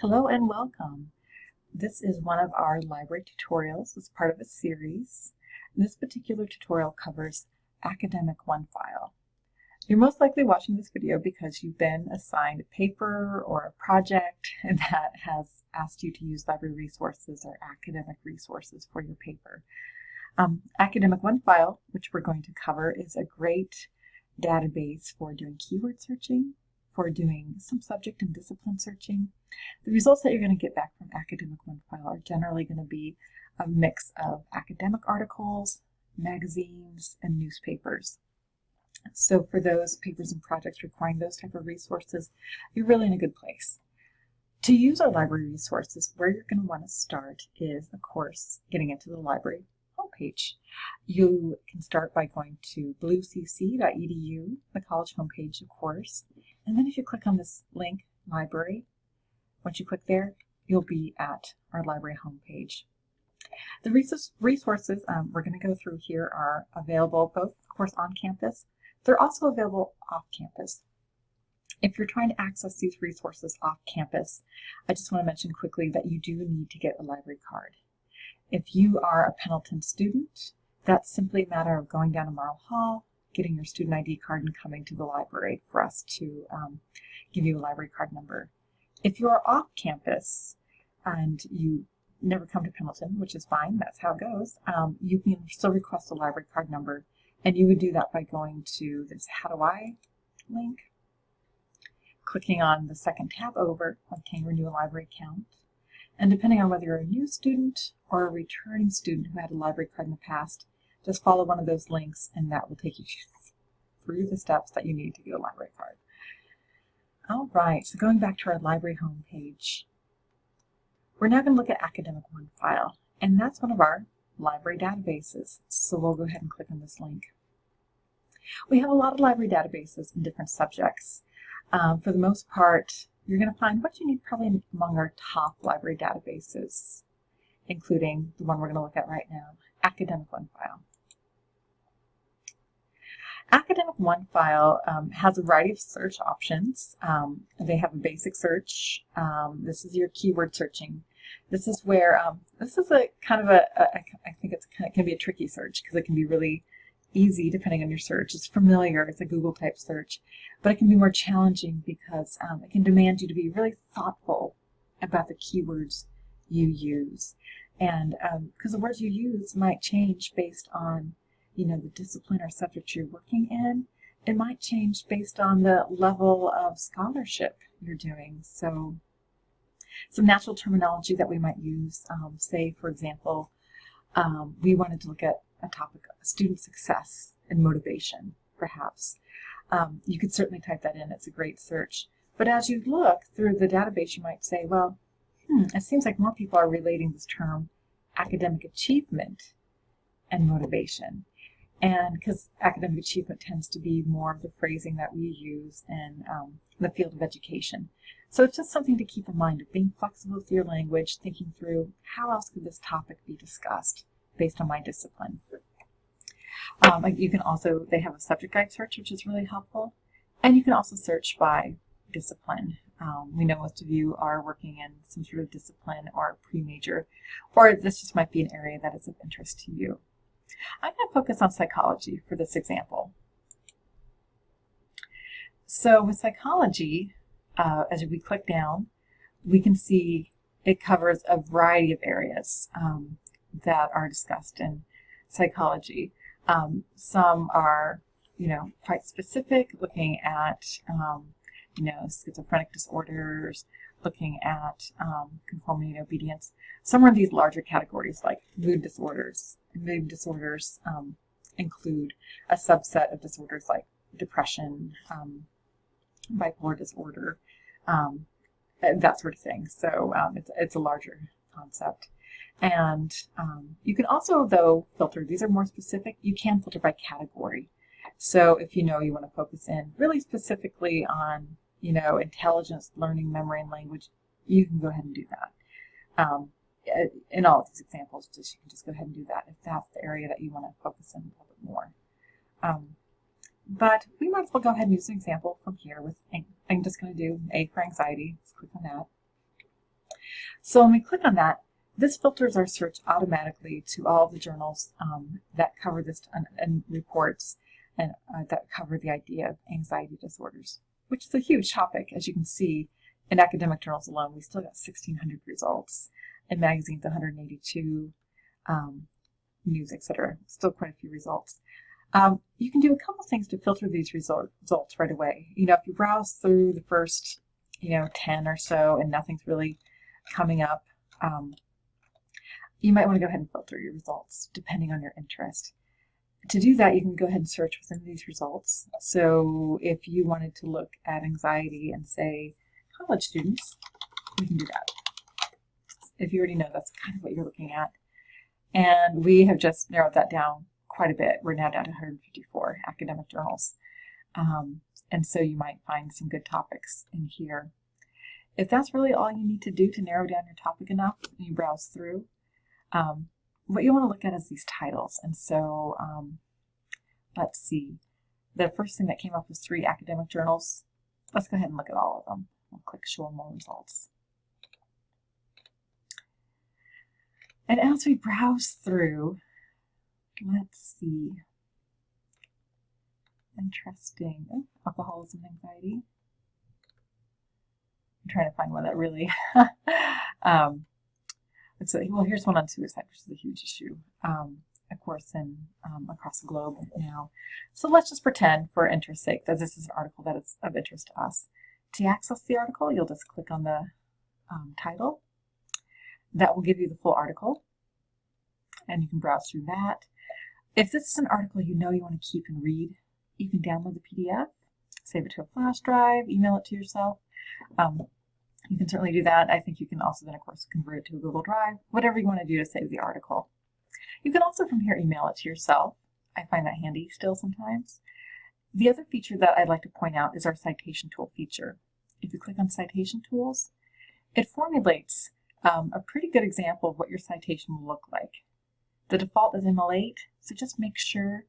Hello and welcome. This is one of our library tutorials as part of a series. This particular tutorial covers academic OneFile. You're most likely watching this video because you've been assigned a paper or a project that has asked you to use library resources or academic resources for your paper. Academic OneFile, which we're going to cover, is a great database for doing keyword searching, for doing some subject and discipline searching. The results that you're going to get back from academic OneFile are generally going to be a mix of academic articles, magazines, and newspapers. So for those papers and projects requiring those type of resources, you're really in a good place. To use our library resources, where you're going to want to start is, of course, getting into the library homepage. You can start by going to bluecc.edu, the college homepage, of course. And then if you click on this link, library, once you click there, you'll be at our library homepage. The resources we're going to go through here are available both, of course, on campus. They're also available off campus. If you're trying to access these resources off campus, I just want to mention quickly that you do need to get a library card. If you are a Pendleton student, that's simply a matter of going down to Marl Hall, getting your student ID card, and coming to the library for us to give you a library card number. If you're off campus and you never come to Pendleton, which is fine, that's how it goes, you can still request a library card number, and you would do that by going to this How Do I link, clicking on the second tab over, Obtain Renew a Library Account, and depending on whether you're a new student or a returning student who had a library card in the past, just follow one of those links and that will take you through the steps that you need to get a library card. All right, so going back to our library homepage, we're now going to look at Academic OneFile, and that's one of our library databases. So we'll go ahead and click on this link. We have a lot of library databases in different subjects. For the most part, you're going to find what you need probably among our top library databases, including the one we're going to look at right now, Academic OneFile. Academic OneFile has a variety of search options. They have a basic search. This is your keyword searching. This is where, this is a kind of I think it can be a tricky search because it can be really easy depending on your search. It's familiar, it's a Google type search, but it can be more challenging because it can demand you to be really thoughtful about the keywords you use. And because the words you use might change based on the discipline or subject you're working in. It might change based on the level of scholarship you're doing. So some natural terminology that we might use, say, for example, we wanted to look at a topic of student success and motivation, perhaps. You could certainly type that in. It's a great search. But as you look through the database, you might say, well, it seems like more people are relating this term academic achievement and motivation. And because academic achievement tends to be more of the phrasing that we use in the field of education. So it's just something to keep in mind of being flexible with your language, thinking through how else could this topic be discussed based on my discipline. You can also, they have a subject guide search, which is really helpful. And you can also search by discipline. We know most of you are working in some sort of discipline or pre-major, or this just might be an area that is of interest to you. I'm going to focus on psychology for this example. So with psychology, as we click down, we can see it covers a variety of areas that are discussed in psychology. Some are, quite specific, looking at, schizophrenic disorders, looking at conformity and obedience. Some are in these larger categories like mood disorders. Mood disorders include a subset of disorders like depression, bipolar disorder, that sort of thing. So it's a larger concept. And you can also, though, filter. These are more specific. You can filter by category. So if you want to focus in really specifically on intelligence, learning, memory, and language, you can go ahead and do that. In all of these examples, you can just go ahead and do that if that's the area that you want to focus in a little bit more. But we might as well go ahead and use an example from here with, I'm just going to do A for anxiety. Let's click on that. So when we click on that, this filters our search automatically to all of the journals that cover this and reports and that cover the idea of anxiety disorders, which is a huge topic. As you can see, in academic journals alone, we still got 1,600 results. In magazines, 182, news, etc. Still quite a few results. You can do a couple things to filter these results right away. If you browse through the first, 10 or so and nothing's really coming up, you might want to go ahead and filter your results depending on your interest. To do that, you can go ahead and search within these results. So if you wanted to look at anxiety and say college students, you can do that. If you already know that's kind of what you're looking at. And we have just narrowed that down quite a bit. We're now down to 154 academic journals. And so you might find some good topics in here. If that's really all you need to do to narrow down your topic enough and you browse through, what you want to look at is these titles. And so let's see. The first thing that came up was 3 academic journals. Let's go ahead and look at all of them. I'll click Show More Results. And as we browse through, let's see. Interesting. Oh, alcoholism and anxiety. I'm trying to find one that really let's see. Well, here's one on suicide, which is a huge issue, of course, across the globe now. So let's just pretend, for interest's sake, that this is an article that is of interest to us. To access the article, you'll just click on the title. That will give you the full article, and you can browse through that. If this is an article you want to keep and read, you can download the PDF, save it to a flash drive, email it to yourself. You can certainly do that. I think you can also then, of course, convert it to a Google Drive, whatever you want to do to save the article. You can also from here email it to yourself. I find that handy still sometimes. The other feature that I'd like to point out is our citation tool feature. If you click on citation tools, it formulates a pretty good example of what your citation will look like. The default is ML8, so just make sure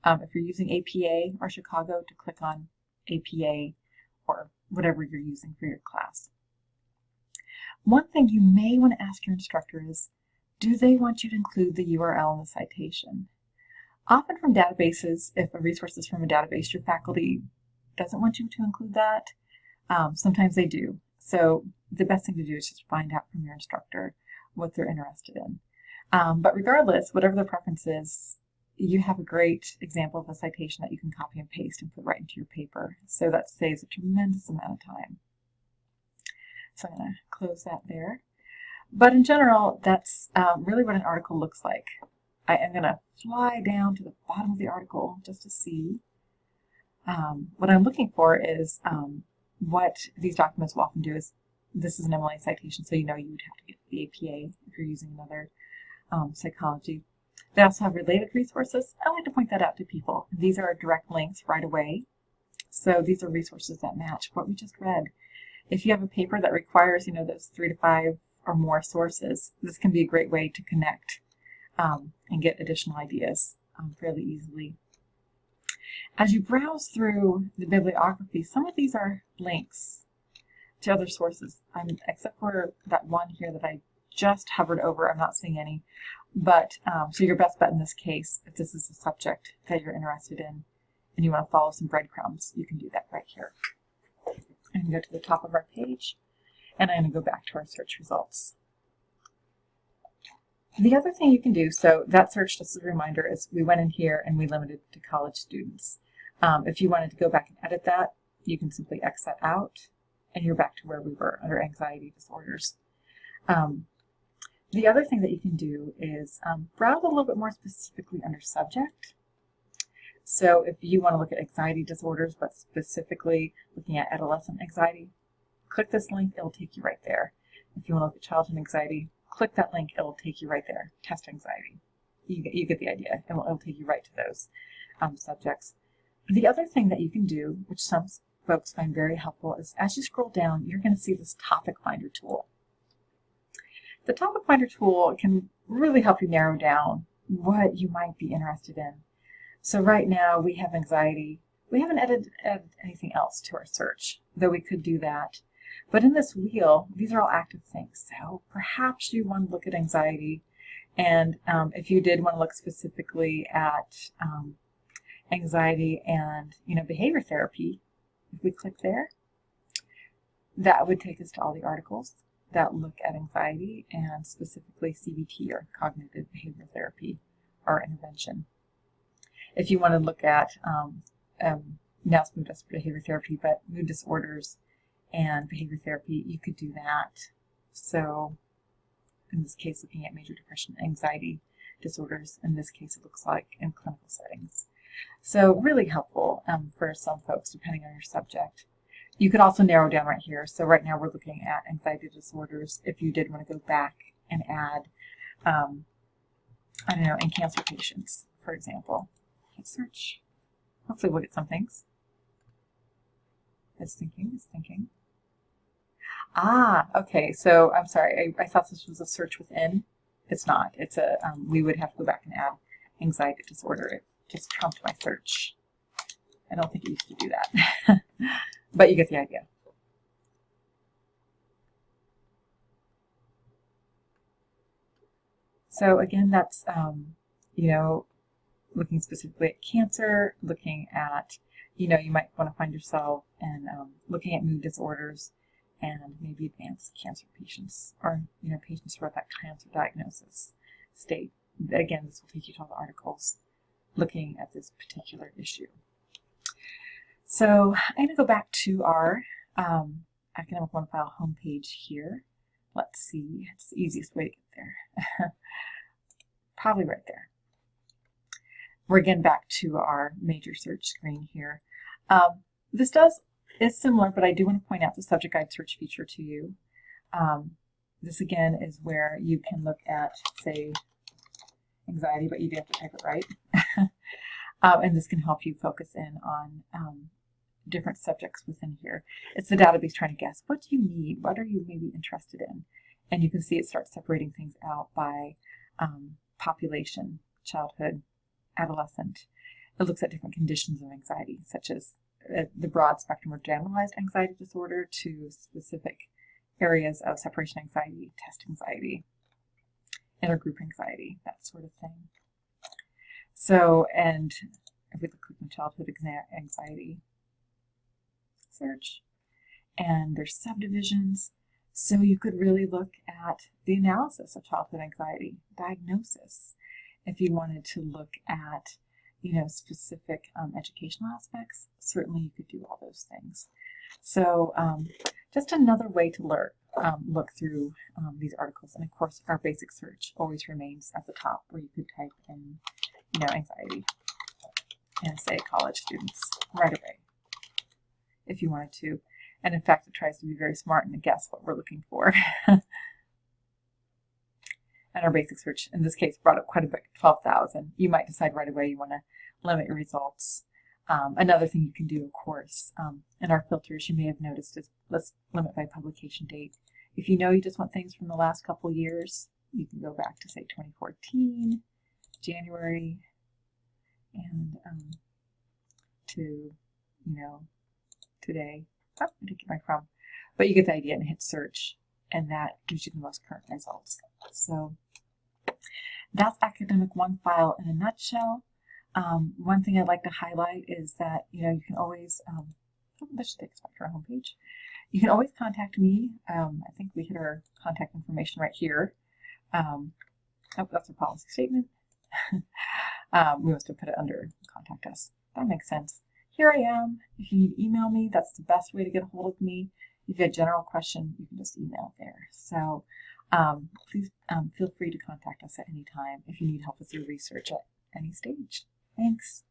if you're using APA or Chicago to click on APA or whatever you're using for your class. One thing you may want to ask your instructor is, do they want you to include the URL in the citation? Often from databases, if a resource is from a database, your faculty doesn't want you to include that. Sometimes they do. So the best thing to do is just find out from your instructor what they're interested in. But regardless, whatever the preference is, you have a great example of a citation that you can copy and paste and put right into your paper. So that saves a tremendous amount of time. So I'm going to close that there. But in general, that's really what an article looks like. I am going to fly down to the bottom of the article just to see. What I'm looking for is what these documents will often do is, this is an MLA citation, so you would have to get the APA if you're using another psychology. They also have related resources. I like to point that out to people. These are direct links right away. So these are resources that match what we just read. If you have a paper that requires, those 3 to 5 or more sources, this can be a great way to connect and get additional ideas fairly easily. As you browse through the bibliography, some of these are links to other sources, except for that one here that I just hovered over. I'm not seeing any. But so your best bet in this case, if this is a subject that you're interested in and you want to follow some breadcrumbs, you can do that right here. I'm going to go to the top of our page, and I'm going to go back to our search results. The other thing you can do, so that search, just as a reminder, is we went in here and we limited to college students. If you wanted to go back and edit that, you can simply X that out, and you're back to where we were under anxiety disorders. The other thing that you can do is browse a little bit more specifically under subject. So if you want to look at anxiety disorders, but specifically looking at adolescent anxiety, click this link, it'll take you right there. If you want to look at childhood anxiety, click that link, it'll take you right there. Test anxiety. You get the idea. It'll take you right to those subjects. The other thing that you can do, which some folks find very helpful, is as you scroll down, you're going to see this topic finder tool. The topic finder tool can really help you narrow down what you might be interested in. So right now we have anxiety. We haven't added anything else to our search, though we could do that. But in this wheel, these are all active things. So perhaps you want to look at anxiety. And if you did want to look specifically at anxiety and behavior therapy, if we click there, that would take us to all the articles that look at anxiety and specifically CBT, or cognitive behavioral therapy or intervention. If you want to look at now it's moved us to behavior therapy, but mood disorders and behavior therapy, you could do that. So in this case, looking at major depression, anxiety disorders, in this case it looks like in clinical settings. So really helpful for some folks depending on your subject. You could also narrow down right here. So right now we're looking at anxiety disorders. If you did want to go back and add, I don't know, in cancer patients, for example, hit search. Hopefully we'll get some things. It's thinking. Ah, okay. So I'm sorry. I thought this was a search within. It's not. It's a. We would have to go back and add anxiety disorder. It just trumped my search. I don't think it used to do that, but you get the idea. So again, that's looking specifically at cancer, looking at you might want to find yourself and looking at mood disorders and maybe advanced cancer patients, or patients who are at that cancer diagnosis state. Again, this will take you to all the articles looking at this particular issue. So I'm going to go back to our Academic OneFile homepage here. Let's see, it's the easiest way to get there. Probably right there. We're again back to our major search screen here. This is similar, but I do want to point out the subject guide search feature to you. This again is where you can look at, say, anxiety, but you do have to type it right. And this can help you focus in on different subjects within here. It's the database trying to guess, what do you need? What are you maybe interested in? And you can see it starts separating things out by population, childhood, adolescent. It looks at different conditions of anxiety, such as the broad spectrum of generalized anxiety disorder to specific areas of separation anxiety, test anxiety, intergroup anxiety, that sort of thing. So, and if we click on childhood anxiety, search, and there's subdivisions. So you could really look at the analysis of childhood anxiety, diagnosis, if you wanted to look at specific educational aspects. Certainly you could do all those things. So just another way to look through these articles. And of course our basic search always remains at the top, where you could type in anxiety and say college students right away if you wanted to. And in fact, it tries to be very smart and to guess what we're looking for. And our basic search, in this case, brought up quite a bit, 12,000. You might decide right away you want to limit your results. Another thing you can do, of course, in our filters, you may have noticed, is let's limit by publication date. If you know you just want things from the last couple years, you can go back to, say, 2014, January, and to, today. Oh, I didn't get my from. But you get the idea, and hit search, and that gives you the most current results. So that's Academic OneFile in a nutshell. One thing I'd like to highlight is that you can always that should take us back to our homepage. You can always contact me. I think we hit our contact information right here. Oh, that's our policy statement. We must have put it under contact us. That makes sense. Here I am. If you need to email me, that's the best way to get a hold of me. If you have a general question, you can just email there. So please feel free to contact us at any time if you need help with your research at any stage. Thanks.